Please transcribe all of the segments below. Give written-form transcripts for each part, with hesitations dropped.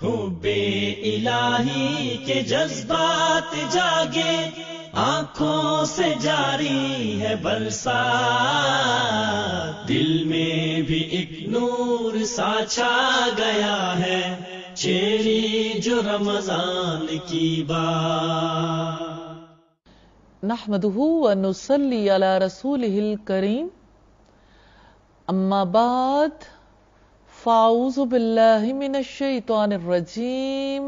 حب الہی کے جذبات جاگے، آنکھوں سے جاری ہے برسات، دل میں بھی ایک نور سا چھا گیا ہے، چھیڑی جو رمضان کی بات۔ نحمدہ ونصلی علی رسولہ الکریم، اما بعد فاعوذ باللہ من الشیطان الرجیم،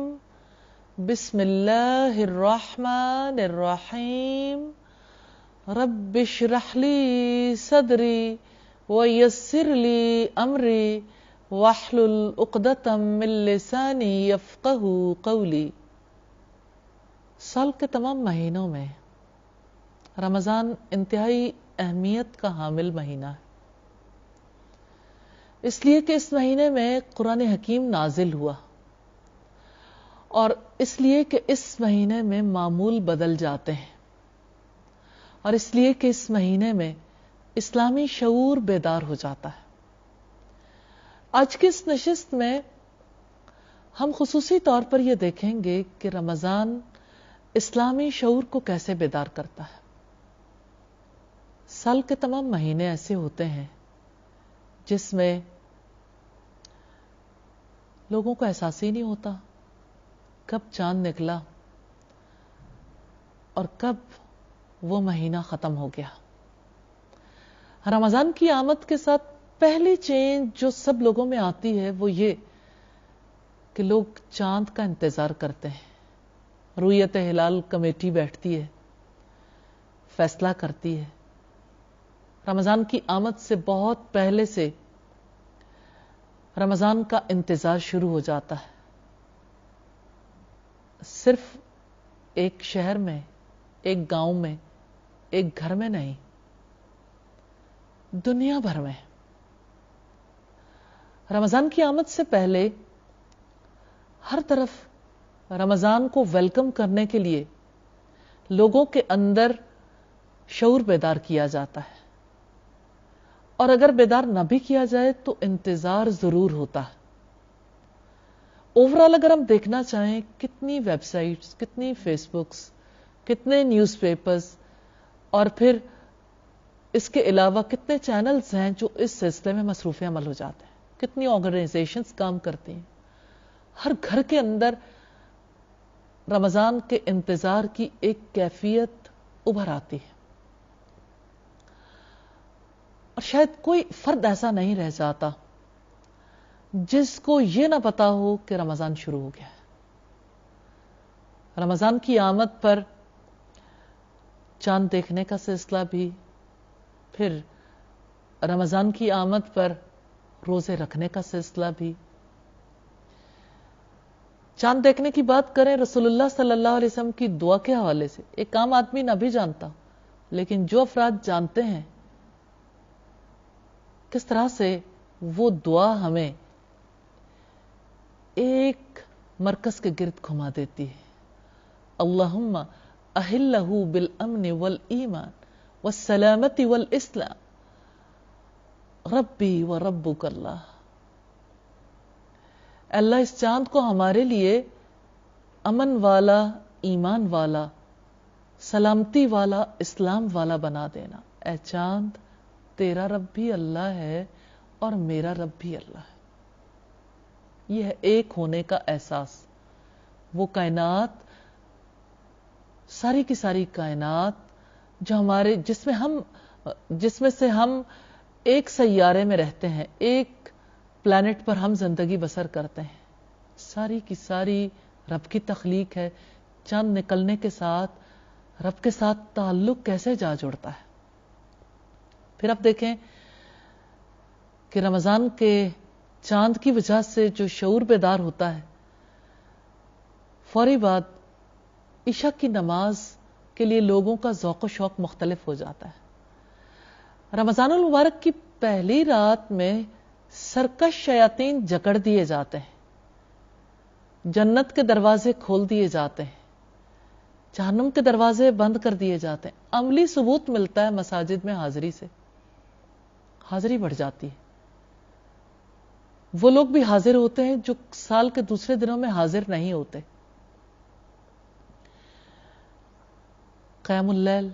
بسم اللہ الرحمن الرحیم، رب اشرح لی صدری ویسر لی امری واحلل عقدۃ من لسانی یفقہوا قولی۔ سال کے تمام مہینوں میں رمضان انتہائی اہمیت کا حامل مہینہ ہے، اس لیے کہ اس مہینے میں قرآن حکیم نازل ہوا، اور اس لیے کہ اس مہینے میں معمول بدل جاتے ہیں، اور اس لیے کہ اس مہینے میں اسلامی شعور بیدار ہو جاتا ہے۔ آج کی اس نشست میں ہم خصوصی طور پر یہ دیکھیں گے کہ رمضان اسلامی شعور کو کیسے بیدار کرتا ہے۔ سال کے تمام مہینے ایسے ہوتے ہیں جس میں لوگوں کو احساس ہی نہیں ہوتا کب چاند نکلا اور کب وہ مہینہ ختم ہو گیا۔ رمضان کی آمد کے ساتھ پہلی چینج جو سب لوگوں میں آتی ہے وہ یہ کہ لوگ چاند کا انتظار کرتے ہیں۔ رؤیت ہلال کمیٹی بیٹھتی ہے، فیصلہ کرتی ہے۔ رمضان کی آمد سے بہت پہلے سے رمضان کا انتظار شروع ہو جاتا ہے۔ صرف ایک شہر میں، ایک گاؤں میں، ایک گھر میں نہیں، دنیا بھر میں رمضان کی آمد سے پہلے ہر طرف رمضان کو ویلکم کرنے کے لیے لوگوں کے اندر شعور بیدار کیا جاتا ہے، اور اگر بیدار نہ بھی کیا جائے تو انتظار ضرور ہوتا ہے۔ اوورآل اگر ہم دیکھنا چاہیں کتنی ویب سائٹس، کتنی فیس بکس، کتنے نیوز پیپرز، اور پھر اس کے علاوہ کتنے چینلز ہیں جو اس سلسلے میں مصروف عمل ہو جاتے ہیں، کتنی آرگنائزیشنز کام کرتی ہیں۔ ہر گھر کے اندر رمضان کے انتظار کی ایک کیفیت ابھر آتی ہے، اور شاید کوئی فرد ایسا نہیں رہ جاتا جس کو یہ نہ پتا ہو کہ رمضان شروع ہو گیا ہے۔ رمضان کی آمد پر چاند دیکھنے کا سلسلہ بھی، پھر رمضان کی آمد پر روزے رکھنے کا سلسلہ بھی۔ چاند دیکھنے کی بات کریں، رسول اللہ صلی اللہ علیہ وسلم کی دعا کے حوالے سے ایک عام آدمی نہ بھی جانتا، لیکن جو افراد جانتے ہیں کس طرح سے وہ دعا ہمیں ایک مرکز کے گرد گھما دیتی ہے۔ اللہم اہلہ بالامن والایمان والسلامت والاسلام ربی و ربک اللہ۔ اللہ اس چاند کو ہمارے لیے امن والا، ایمان والا، سلامتی والا، اسلام والا بنا دینا۔ اے چاند، تیرا رب بھی اللہ ہے اور میرا رب بھی اللہ ہے۔ یہ ہے ایک ہونے کا احساس۔ وہ کائنات، ساری کی ساری کائنات جو ہمارے جس میں سے ہم ایک سیارے میں رہتے ہیں، ایک پلانٹ پر ہم زندگی بسر کرتے ہیں، ساری کی ساری رب کی تخلیق ہے۔ چاند نکلنے کے ساتھ رب کے ساتھ تعلق کیسے جا جڑتا ہے۔ پھر آپ دیکھیں کہ رمضان کے چاند کی وجہ سے جو شعور بیدار ہوتا ہے، فوری بعد عشاء کی نماز کے لیے لوگوں کا ذوق و شوق مختلف ہو جاتا ہے۔ رمضان المبارک کی پہلی رات میں سرکش شیاطین جکڑ دیے جاتے ہیں، جنت کے دروازے کھول دیے جاتے ہیں، جہنم کے دروازے بند کر دیے جاتے ہیں۔ عملی ثبوت ملتا ہے مساجد میں حاضری سے، حاضری بڑھ جاتی ہے۔ وہ لوگ بھی حاضر ہوتے ہیں جو سال کے دوسرے دنوں میں حاضر نہیں ہوتے. قیام اللیل،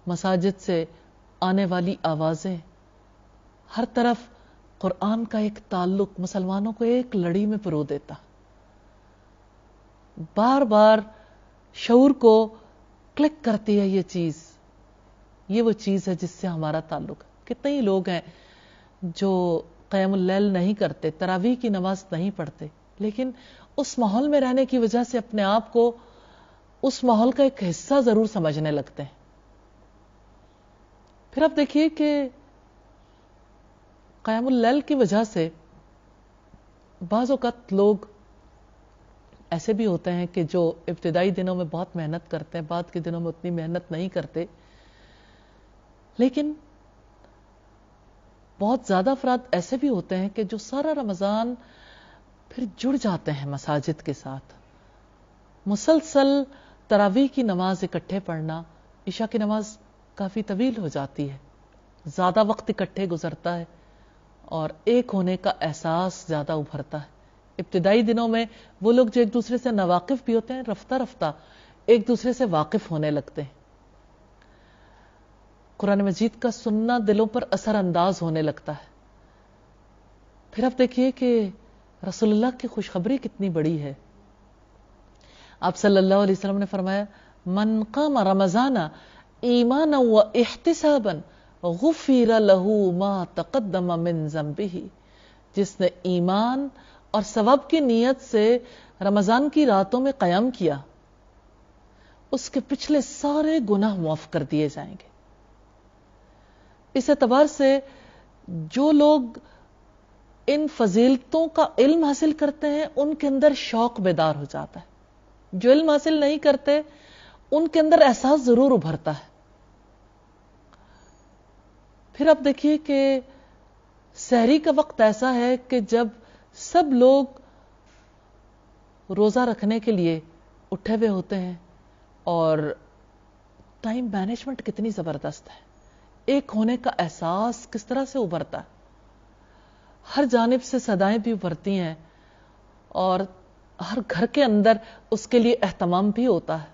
مساجد سے آنے والی آوازیں، ہر طرف قرآن کا ایک تعلق مسلمانوں کو ایک لڑی میں پرو دیتا. بار بار شعور کو کلک کرتی ہے یہ چیز، یہ وہ چیز ہے جس سے ہمارا تعلق ہے. کتنے ہی لوگ ہیں جو قیام اللیل نہیں کرتے، تراویح کی نماز نہیں پڑھتے، لیکن اس ماحول میں رہنے کی وجہ سے اپنے آپ کو اس ماحول کا ایک حصہ ضرور سمجھنے لگتے ہیں. پھر آپ دیکھیے کہ قیام اللیل کی وجہ سے بعض اوقات لوگ ایسے بھی ہوتے ہیں کہ جو ابتدائی دنوں میں بہت محنت کرتے ہیں، بعد کے دنوں میں اتنی محنت نہیں کرتے، لیکن بہت زیادہ افراد ایسے بھی ہوتے ہیں کہ جو سارا رمضان پھر جڑ جاتے ہیں مساجد کے ساتھ. مسلسل تراویح کی نماز اکٹھے پڑھنا، عشاء کی نماز کافی طویل ہو جاتی ہے، زیادہ وقت اکٹھے گزرتا ہے اور ایک ہونے کا احساس زیادہ ابھرتا ہے. ابتدائی دنوں میں وہ لوگ جو ایک دوسرے سے ناواقف بھی ہوتے ہیں، رفتہ رفتہ ایک دوسرے سے واقف ہونے لگتے ہیں. قرآن مجید کا سننا دلوں پر اثر انداز ہونے لگتا ہے. پھر آپ دیکھیے کہ رسول اللہ کی خوشخبری کتنی بڑی ہے. آپ صلی اللہ علیہ وسلم نے فرمایا، من قام رمضان ایمانا و احتسابا غفر له ما تقدم من ذنبه. جس نے ایمان اور ثواب کی نیت سے رمضان کی راتوں میں قیام کیا، اس کے پچھلے سارے گناہ معاف کر دیے جائیں گے. اس اعتبار سے جو لوگ ان فضیلتوں کا علم حاصل کرتے ہیں ان کے اندر شوق بیدار ہو جاتا ہے. جو علم حاصل نہیں کرتے ان کے اندر احساس ضرور ابھرتا ہے. پھر آپ دیکھیے کہ سحری کا وقت ایسا ہے کہ جب سب لوگ روزہ رکھنے کے لیے اٹھے ہوئے ہوتے ہیں اور ٹائم مینجمنٹ کتنی زبردست ہے. ایک ہونے کا احساس کس طرح سے ابھرتا ہے. ہر جانب سے صدائیں بھی ابھرتی ہیں اور ہر گھر کے اندر اس کے لیے اہتمام بھی ہوتا ہے.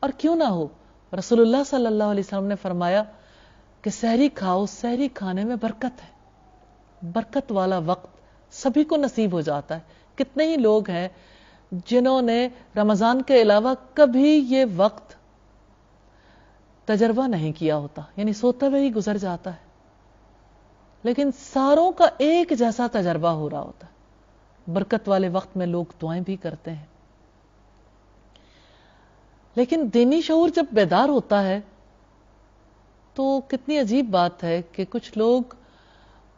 اور کیوں نہ ہو، رسول اللہ صلی اللہ علیہ وسلم نے فرمایا کہ سحری کھاؤ، سحری کھانے میں برکت ہے. برکت والا وقت سبھی کو نصیب ہو جاتا ہے. کتنے ہی لوگ ہیں جنہوں نے رمضان کے علاوہ کبھی یہ وقت تجربہ نہیں کیا ہوتا، یعنی سوتے ہوئے ہی گزر جاتا ہے، لیکن ساروں کا ایک جیسا تجربہ ہو رہا ہوتا ہے. برکت والے وقت میں لوگ دعائیں بھی کرتے ہیں. لیکن دینی شعور جب بیدار ہوتا ہے تو کتنی عجیب بات ہے کہ کچھ لوگ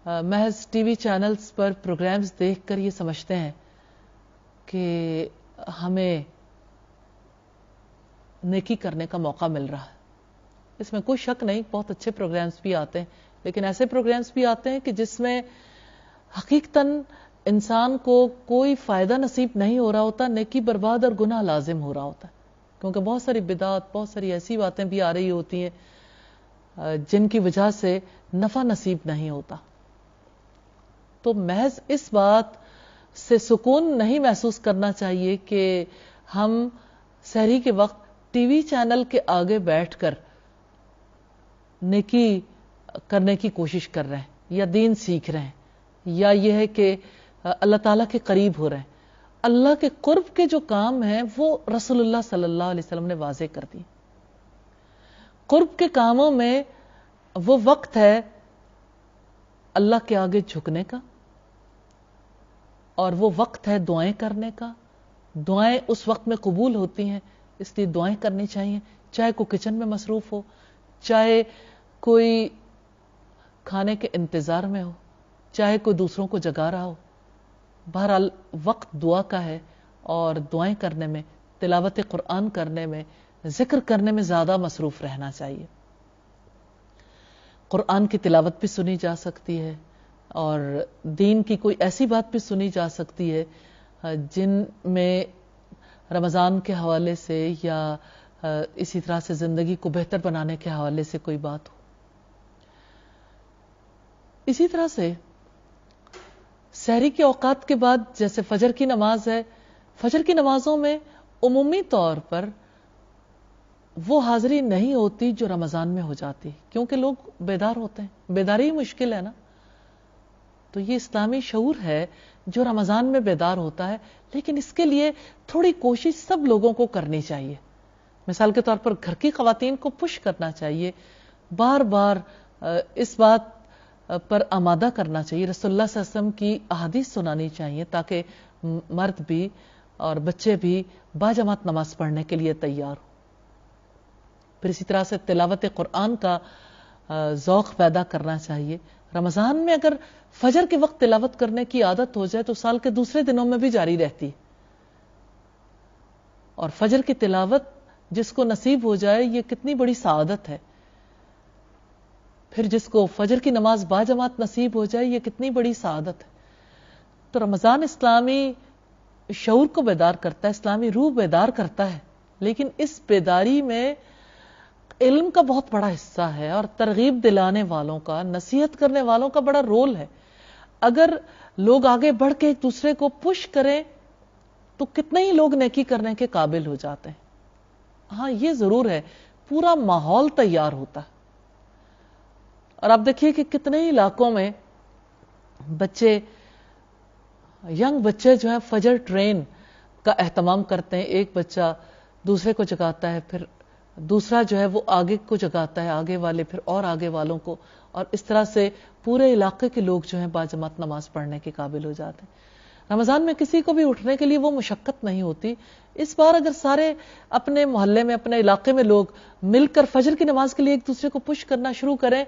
محض ٹی وی چینلز پر پروگرامز دیکھ کر یہ سمجھتے ہیں کہ ہمیں نیکی کرنے کا موقع مل رہا ہے. اس میں کوئی شک نہیں، بہت اچھے پروگرامز بھی آتے ہیں، لیکن ایسے پروگرامز بھی آتے ہیں کہ جس میں حقیقتاً انسان کو کوئی فائدہ نصیب نہیں ہو رہا ہوتا، نیکی برباد اور گناہ لازم ہو رہا ہوتا ہے. کیونکہ بہت ساری بدعات، بہت ساری ایسی باتیں بھی آ رہی ہوتی ہیں جن کی وجہ سے نفع نصیب نہیں ہوتا. تو محض اس بات سے سکون نہیں محسوس کرنا چاہیے کہ ہم سحری کے وقت ٹی وی چینل کے آگے بیٹھ کر نیکی کرنے کی کوشش کر رہے ہیں یا دین سیکھ رہے ہیں، یا یہ ہے کہ اللہ تعالیٰ کے قریب ہو رہے ہیں. اللہ کے قرب کے جو کام ہیں وہ رسول اللہ صلی اللہ علیہ وسلم نے واضح کر دی. قرب کے کاموں میں وہ وقت ہے اللہ کے آگے جھکنے کا، اور وہ وقت ہے دعائیں کرنے کا. دعائیں اس وقت میں قبول ہوتی ہیں، اس لیے دعائیں کرنی چاہیے، چاہے کوئی کچن میں مصروف ہو، چاہے کوئی کھانے کے انتظار میں ہو، چاہے کوئی دوسروں کو جگا رہا ہو. بہرحال وقت دعا کا ہے اور دعائیں کرنے میں، تلاوت قرآن کرنے میں، ذکر کرنے میں زیادہ مصروف رہنا چاہیے. قرآن کی تلاوت بھی سنی جا سکتی ہے اور دین کی کوئی ایسی بات بھی سنی جا سکتی ہے جن میں رمضان کے حوالے سے یا اسی طرح سے زندگی کو بہتر بنانے کے حوالے سے کوئی بات ہو. اسی طرح سے سحری کے اوقات کے بعد جیسے فجر کی نماز ہے، فجر کی نمازوں میں عمومی طور پر وہ حاضری نہیں ہوتی جو رمضان میں ہو جاتی، کیونکہ لوگ بیدار ہوتے ہیں، بیداری ہی مشکل ہے نا. تو یہ اسلامی شعور ہے جو رمضان میں بیدار ہوتا ہے، لیکن اس کے لیے تھوڑی کوشش سب لوگوں کو کرنی چاہیے. مثال کے طور پر گھر کی خواتین کو پش کرنا چاہیے، بار بار اس بات پر آمادہ کرنا چاہیے، رسول اللہ صلی اللہ علیہ وسلم کی احادیث سنانی چاہیے تاکہ مرد بھی اور بچے بھی باجماعت نماز پڑھنے کے لیے تیار ہوں. پھر اسی طرح سے تلاوت قرآن کا ذوق پیدا کرنا چاہیے. رمضان میں اگر فجر کے وقت تلاوت کرنے کی عادت ہو جائے تو سال کے دوسرے دنوں میں بھی جاری رہتی ہے. اور فجر کی تلاوت جس کو نصیب ہو جائے یہ کتنی بڑی سعادت ہے. پھر جس کو فجر کی نماز باجماعت نصیب ہو جائے یہ کتنی بڑی سعادت ہے. تو رمضان اسلامی شعور کو بیدار کرتا ہے، اسلامی روح بیدار کرتا ہے، لیکن اس بیداری میں علم کا بہت بڑا حصہ ہے اور ترغیب دلانے والوں کا، نصیحت کرنے والوں کا بڑا رول ہے. اگر لوگ آگے بڑھ کے ایک دوسرے کو پش کریں تو کتنے ہی لوگ نیکی کرنے کے قابل ہو جاتے ہیں. ہاں یہ ضرور ہے پورا ماحول تیار ہوتا ہے. اور آپ دیکھیے کہ کتنے ہی علاقوں میں بچے، ینگ بچے جو ہیں فجر ٹرین کا اہتمام کرتے ہیں. ایک بچہ دوسرے کو جگاتا ہے، پھر دوسرا جو ہے وہ آگے کو جگاتا ہے، آگے والے پھر اور آگے والوں کو، اور اس طرح سے پورے علاقے کے لوگ جو ہیں باجماعت نماز پڑھنے کے قابل ہو جاتے ہیں. رمضان میں کسی کو بھی اٹھنے کے لیے وہ مشقت نہیں ہوتی. اس بار اگر سارے اپنے محلے میں، اپنے علاقے میں لوگ مل کر فجر کی نماز کے لیے ایک دوسرے کو پش کرنا شروع کریں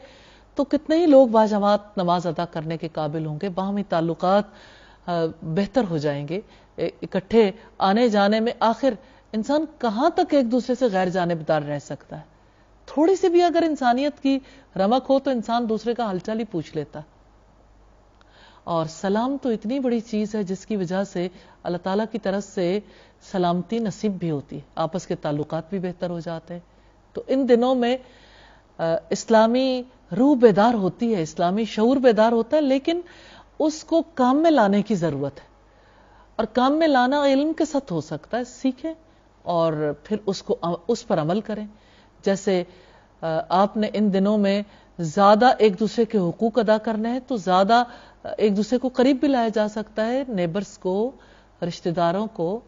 تو کتنے ہی لوگ باجماعت نماز ادا کرنے کے قابل ہوں گے. باہمی تعلقات بہتر ہو جائیں گے. اکٹھے آنے جانے میں آخر انسان کہاں تک ایک دوسرے سے غیر جانبدار رہ سکتا ہے؟ تھوڑی سی بھی اگر انسانیت کی رمق ہو تو انسان دوسرے کا حال چال ہی پوچھ لیتا. اور سلام تو اتنی بڑی چیز ہے جس کی وجہ سے اللہ تعالیٰ کی طرف سے سلامتی نصیب بھی ہوتی ہے، آپس کے تعلقات بھی بہتر ہو جاتے ہیں. تو ان دنوں میں اسلامی روح بیدار ہوتی ہے، اسلامی شعور بیدار ہوتا ہے، لیکن اس کو کام میں لانے کی ضرورت ہے. اور کام میں لانا علم کے ساتھ ہو سکتا ہے. سیکھیں اور پھر اس پر عمل کریں. جیسے آپ نے ان دنوں میں زیادہ ایک دوسرے کے حقوق ادا کرنے ہیں تو زیادہ ایک دوسرے کو قریب بھی لایا جا سکتا ہے، نیبرز کو، رشتہ داروں کو،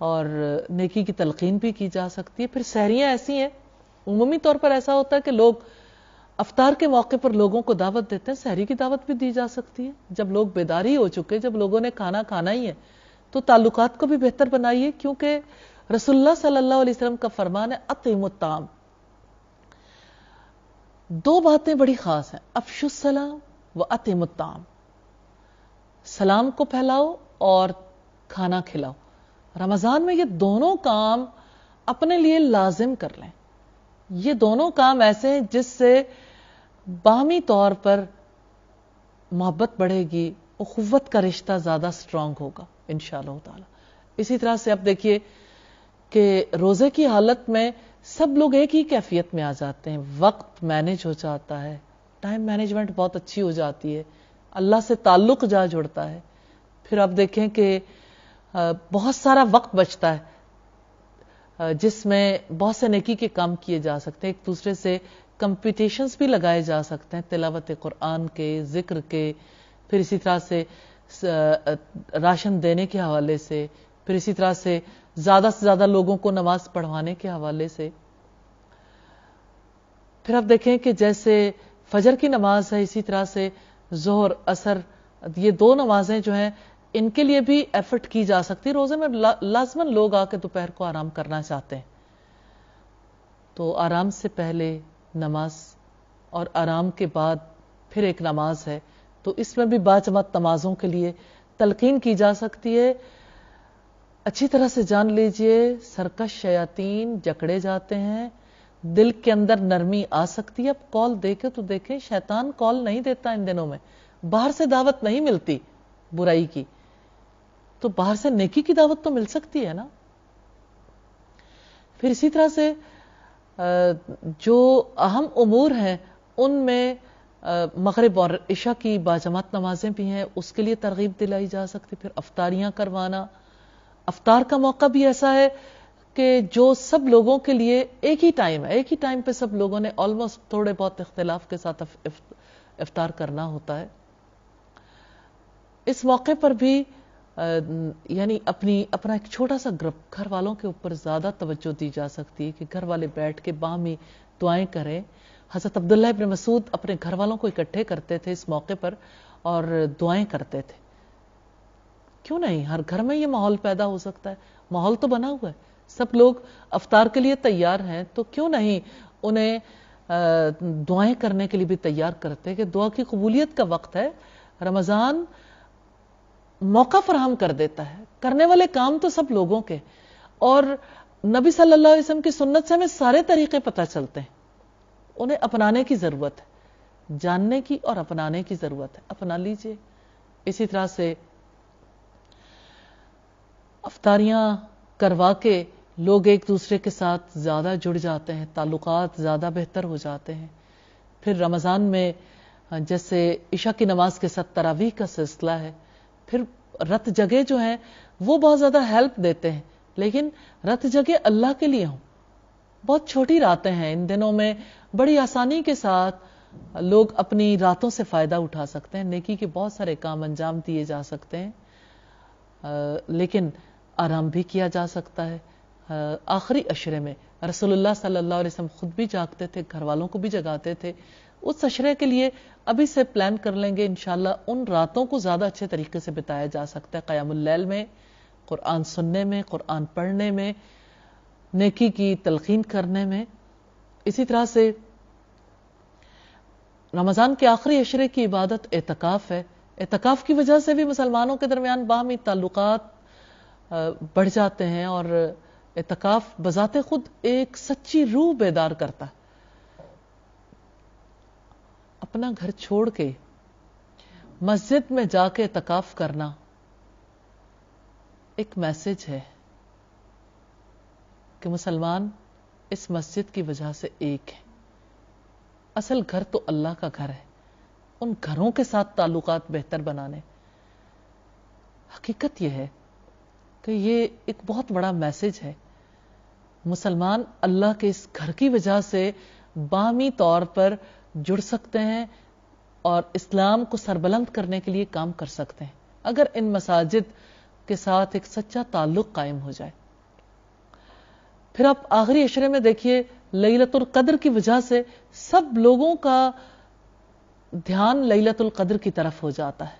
اور نیکی کی تلقین بھی کی جا سکتی ہے. پھر سحریاں ایسی ہیں، عمومی طور پر ایسا ہوتا ہے کہ لوگ افطار کے موقع پر لوگوں کو دعوت دیتے ہیں، سحری کی دعوت بھی دی جا سکتی ہے. جب لوگ بیداری ہو چکے، جب لوگوں نے کھانا کھانا ہی ہے تو تعلقات کو بھی بہتر بنائیے، کیونکہ رسول اللہ صلی اللہ علیہ وسلم کا فرمان ہے اطعموا الطعام. دو باتیں بڑی خاص ہیں، افشوا السلام و اطعموا الطعام. سلام کو پھیلاؤ اور کھانا کھلاؤ. رمضان میں یہ دونوں کام اپنے لیے لازم کر لیں. یہ دونوں کام ایسے ہیں جس سے باہمی طور پر محبت بڑھے گی، اخوت کا رشتہ زیادہ سٹرونگ ہوگا انشاءاللہ تعالی. اسی طرح سے آپ دیکھیے کہ روزے کی حالت میں سب لوگ ایک ہی کیفیت میں آ جاتے ہیں، وقت مینج ہو جاتا ہے، ٹائم مینجمنٹ بہت اچھی ہو جاتی ہے، اللہ سے تعلق جا جڑتا ہے. پھر آپ دیکھیں کہ بہت سارا وقت بچتا ہے جس میں بہت سے نیکی کے کام کیے جا سکتے ہیں. ایک دوسرے سے کمپٹیشنز بھی لگائے جا سکتے ہیں، تلاوت قرآن کے، ذکر کے، پھر اسی طرح سے راشن دینے کے حوالے سے، پھر اسی طرح سے زیادہ لوگوں کو نماز پڑھوانے کے حوالے سے. پھر آپ دیکھیں کہ جیسے فجر کی نماز ہے، اسی طرح سے ظہر، عصر، یہ دو نمازیں جو ہیں ان کے لیے بھی ایفرٹ کی جا سکتی. روزے میں لازماً لوگ آ کے دوپہر کو آرام کرنا چاہتے ہیں، تو آرام سے پہلے نماز اور آرام کے بعد پھر ایک نماز ہے، تو اس میں بھی باجماعت نمازوں کے لیے تلقین کی جا سکتی ہے. اچھی طرح سے جان لیجئے سرکش شیاطین جکڑے جاتے ہیں، دل کے اندر نرمی آ سکتی ہے. اب کال دے کے تو دیکھیں، شیطان کال نہیں دیتا ان دنوں میں، باہر سے دعوت نہیں ملتی برائی کی، تو باہر سے نیکی کی دعوت تو مل سکتی ہے نا. پھر اسی طرح سے جو اہم امور ہیں ان میں مغرب اور عشاء کی باجماعت نمازیں بھی ہیں، اس کے لیے ترغیب دلائی جا سکتی. پھر افطاریاں کروانا. افطار کا موقع بھی ایسا ہے کہ جو سب لوگوں کے لیے ایک ہی ٹائم ہے، ایک ہی ٹائم پہ سب لوگوں نے آلموسٹ تھوڑے بہت اختلاف کے ساتھ افطار کرنا ہوتا ہے. اس موقع پر بھی یعنی اپنا ایک چھوٹا سا گروپ گھر والوں کے اوپر زیادہ توجہ دی جا سکتی ہے کہ گھر والے بیٹھ کے باہمی دعائیں کریں. حضرت عبداللہ ابن مسعود اپنے گھر والوں کو اکٹھے کرتے تھے اس موقع پر اور دعائیں کرتے تھے. کیوں نہیں؟ ہر گھر میں یہ ماحول پیدا ہو سکتا ہے. ماحول تو بنا ہوا ہے، سب لوگ افطار کے لیے تیار ہیں، تو کیوں نہیں انہیں دعائیں کرنے کے لیے بھی تیار کرتے کہ دعا کی قبولیت کا وقت ہے. رمضان موقع فراہم کر دیتا ہے. کرنے والے کام تو سب لوگوں کے، اور نبی صلی اللہ علیہ وسلم کی سنت سے ہمیں سارے طریقے پتہ چلتے ہیں. انہیں اپنانے کی ضرورت ہے، جاننے کی اور اپنانے کی ضرورت ہے. اپنا لیجئے. اسی طرح سے افطاریاں کروا کے لوگ ایک دوسرے کے ساتھ زیادہ جڑ جاتے ہیں، تعلقات زیادہ بہتر ہو جاتے ہیں. پھر رمضان میں جیسے عشاء کی نماز کے ساتھ تراویح کا سلسلہ ہے. پھر رت جگہ جو ہیں وہ بہت زیادہ ہیلپ دیتے ہیں، لیکن رت جگہ اللہ کے لیے ہوں. بہت چھوٹی راتیں ہیں، ان دنوں میں بڑی آسانی کے ساتھ لوگ اپنی راتوں سے فائدہ اٹھا سکتے ہیں. نیکی کے بہت سارے کام انجام دیے جا سکتے ہیں، لیکن آرام بھی کیا جا سکتا ہے. آخری عشرے میں رسول اللہ صلی اللہ علیہ وسلم خود بھی جاگتے تھے، گھر والوں کو بھی جگاتے تھے. اس عشرے کے لیے ابھی سے پلان کر لیں گے، انشاءاللہ ان راتوں کو زیادہ اچھے طریقے سے بتایا جا سکتا ہے. قیام اللیل میں، قرآن سننے میں، قرآن پڑھنے میں، نیکی کی تلقین کرنے میں. اسی طرح سے رمضان کے آخری عشرے کی عبادت اعتکاف ہے. اعتکاف کی وجہ سے بھی مسلمانوں کے درمیان باہمی تعلقات بڑھ جاتے ہیں، اور اعتکاف بذات خود ایک سچی روح بیدار کرتا ہے. اپنا گھر چھوڑ کے مسجد میں جا کے اعتکاف کرنا ایک میسج ہے کہ مسلمان اس مسجد کی وجہ سے ایک ہے. اصل گھر تو اللہ کا گھر ہے، ان گھروں کے ساتھ تعلقات بہتر بنانے. حقیقت یہ ہے کہ یہ ایک بہت بڑا میسج ہے. مسلمان اللہ کے اس گھر کی وجہ سے باہمی طور پر جڑ سکتے ہیں اور اسلام کو سربلند کرنے کے لیے کام کر سکتے ہیں اگر ان مساجد کے ساتھ ایک سچا تعلق قائم ہو جائے. پھر آپ آخری عشرے میں دیکھیے لیلۃ القدر کی وجہ سے سب لوگوں کا دھیان لیلۃ القدر کی طرف ہو جاتا ہے.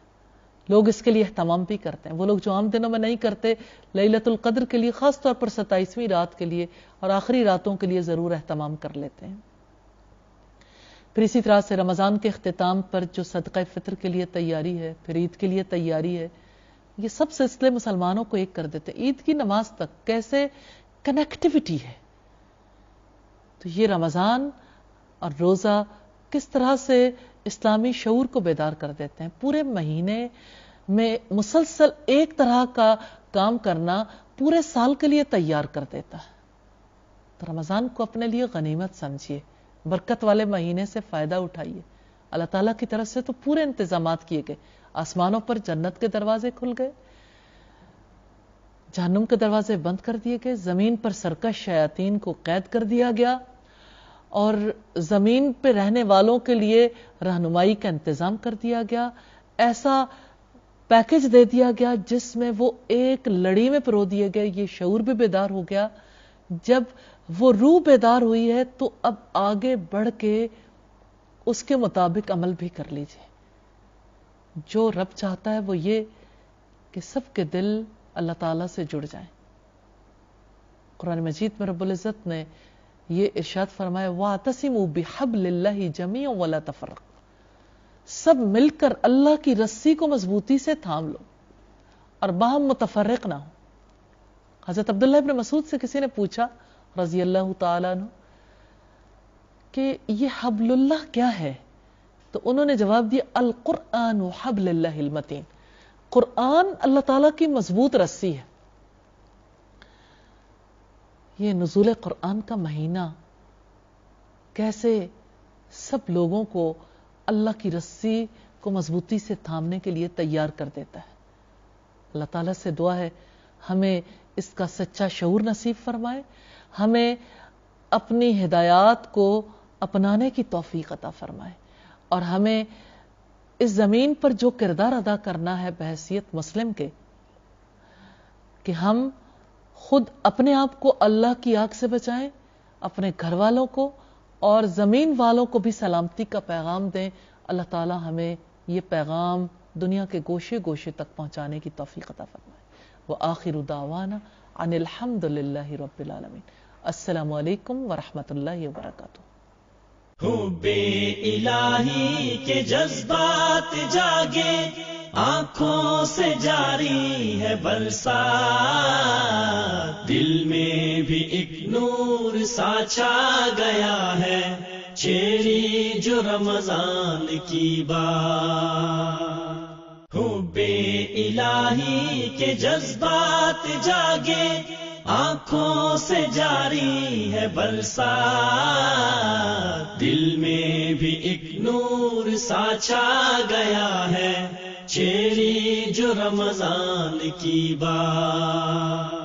لوگ اس کے لیے اہتمام بھی کرتے ہیں. وہ لوگ جو عام دنوں میں نہیں کرتے، لیلۃ القدر کے لیے خاص طور پر 27ویں رات کے لیے اور آخری راتوں کے لیے ضرور اہتمام کر لیتے ہیں. پھر اسی طرح سے رمضان کے اختتام پر جو صدقہ فطر کے لیے تیاری ہے، پھر عید کے لیے تیاری ہے، یہ سب سلسلے مسلمانوں کو ایک کر دیتے. عید کی نماز تک کیسے کنیکٹیوٹی ہے. تو یہ رمضان اور روزہ کس طرح سے اسلامی شعور کو بیدار کر دیتے ہیں. پورے مہینے میں مسلسل ایک طرح کا کام کرنا پورے سال کے لیے تیار کر دیتا ہے. تو رمضان کو اپنے لیے غنیمت سمجھیے، برکت والے مہینے سے فائدہ اٹھائیے. اللہ تعالیٰ کی طرف سے تو پورے انتظامات کیے گئے. آسمانوں پر جنت کے دروازے کھل گئے، جہنم کے دروازے بند کر دیے گئے، زمین پر سرکش شیاطین کو قید کر دیا گیا، اور زمین پہ رہنے والوں کے لیے رہنمائی کا انتظام کر دیا گیا. ایسا پیکج دے دیا گیا جس میں وہ ایک لڑی میں پرو دیے گئے. یہ شعور بھی بیدار ہو گیا. جب وہ روح بیدار ہوئی ہے تو اب آگے بڑھ کے اس کے مطابق عمل بھی کر لیجئے. جو رب چاہتا ہے وہ یہ کہ سب کے دل اللہ تعالیٰ سے جڑ جائیں. قرآن مجید میں رب العزت نے یہ ارشاد فرمایا وَاعْتَصِمُوا بِحَبْلِ اللَّهِ جَمِيعًا وَلَا تَفَرَّقُوا. سب مل کر اللہ کی رسی کو مضبوطی سے تھام لو اور باہم متفرق نہ ہو. حضرت عبداللہ ابن مسعود سے کسی نے پوچھا رضی اللہ تعالیٰ عنہ کہ یہ حبل اللہ کیا ہے؟ تو انہوں نے جواب دیا القرآن حبل اللہ المتین. قرآن اللہ تعالیٰ کی مضبوط رسی ہے. یہ نزول قرآن کا مہینہ کیسے سب لوگوں کو اللہ کی رسی کو مضبوطی سے تھامنے کے لیے تیار کر دیتا ہے۔ اللہ تعالیٰ سے دعا ہے ہمیں اس کا سچا شعور نصیب فرمائے، ہمیں اپنی ہدایات کو اپنانے کی توفیق عطا فرمائے، اور ہمیں اس زمین پر جو کردار ادا کرنا ہے بحیثیت مسلم کے، کہ ہم خود اپنے آپ کو اللہ کی آگ سے بچائیں، اپنے گھر والوں کو اور زمین والوں کو بھی سلامتی کا پیغام دیں۔ اللہ تعالیٰ ہمیں یہ پیغام دنیا کے گوشے گوشے تک پہنچانے کی توفیق عطا فرمائے۔ وآخر دعوانا ان الحمد للہ رب العالمین۔ السلام علیکم ورحمۃ اللہ وبرکاتہ۔ حب الہی کے جذبات جاگے، آنکھوں سے جاری ہے برسات، دل میں بھی ایک نور سا چھا گیا ہے، چھیڑی جو رمضان کی بات۔ حب الہی کے جذبات جاگے، آنکھوں سے جاری ہے برسات، دل میں بھی ایک نور سا چھا گیا ہے، چھیڑی جو رمضان کی بات۔